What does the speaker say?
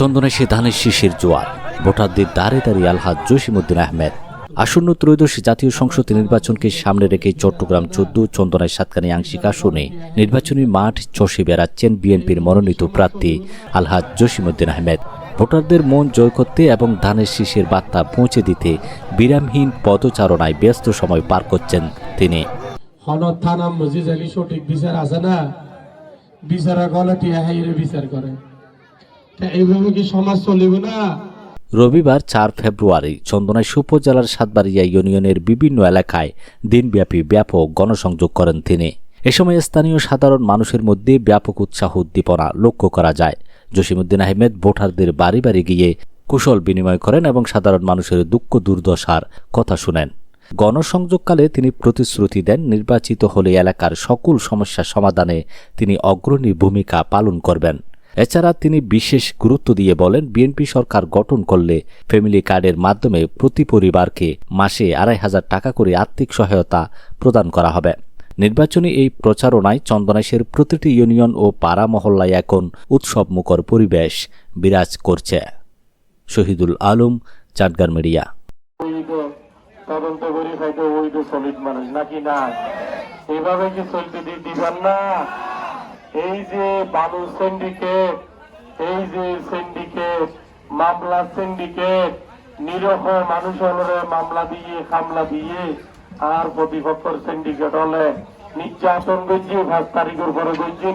চন্দনাইশে ধানের শীষের জোয়ার, ভোটারদের দাঁড়ে দাঁড়িয়ে আলহাজ জসিমউদ্দিন আহমেদ। আসন্ন ত্রয়োদশ জাতীয় সংসদ নির্বাচনকে সামনে রেখে চট্টগ্রাম ১৪, চন্দনাইশ সাতকানি আংশিক আসনে নির্বাচনী মাঠ চষে বেড়াচ্ছেন বিএনপির মনোনীত প্রার্থী আলহাজ জসিমউদ্দিন আহমেদ। ভোটারদের মন জয় করতে এবং ধানের শীষের বার্তা পৌঁছে দিতে বিরামহীন পদচারণায় ব্যস্ত সময় পার করছেন তিনি। থানা মসজিদ আলী সঠিক বিচার আছে না, বিচারা গলা টিয়া হাইরে বিচার করে, এইভাবে কি সমাজ চলিব না? রবিবার ৪ ফেব্রুয়ারি চন্দনাইশ উপজেলার সাতবাড়িয়া ইউনিয়নের বিভিন্ন এলাকায় দিনব্যাপী ব্যাপক গণসংযোগ করেন তিনি। এ সময় স্থানীয় সাধারণ মানুষের মধ্যে ব্যাপক উৎসাহ উদ্দীপনা লক্ষ্য করা যায়। জসিমউদ্দিন আহমেদ ভোটারদের বাড়ি বাড়ি গিয়ে কুশল বিনিময় করেন এবং সাধারণ মানুষের দুঃখ দুর্দশার কথা শুনেন। গণসংযোগকালে তিনি প্রতিশ্রুতি দেন, নির্বাচিত হলে এলাকার সকল সমস্যা সমাধানে তিনি অগ্রণী ভূমিকা পালন করবেন। এছাড়া তিনি বিশেষ গুরুত্ব দিয়ে বলেন, বিএনপি সরকার গঠন করলে ফ্যামিলি কার্ডের মাধ্যমে প্রতি পরিবারকে মাসে ২৫০০ টাকা করে আর্থিক সহায়তা প্রদান করা হবে। নির্বাচনী এই প্রচারণায় চন্দনাইশের প্রতিটি ইউনিয়ন ও পাড়া মহল্লায় এখন উৎসবমুখর পরিবেশ বিরাজ করছে। শহীদুল আলম, চাটগাঁর মিডিয়া। তদন্ত করি হয়তো ওই তো সলিড মানুষ নাকি না, এইভাবে কি চলতে দিবেন না? এই যে বালু সিন্ডিকেট, এই যে সিন্ডিকেট, মামলা সিন্ডিকেট, নিরহ মানুষ হলে মামলা দিয়ে খামলা দিয়ে আর প্রতিপক্ষের সিন্ডিকেট হলে নির্যাতন গজিয়ে ৫ তারিখের পরে গজিয়ে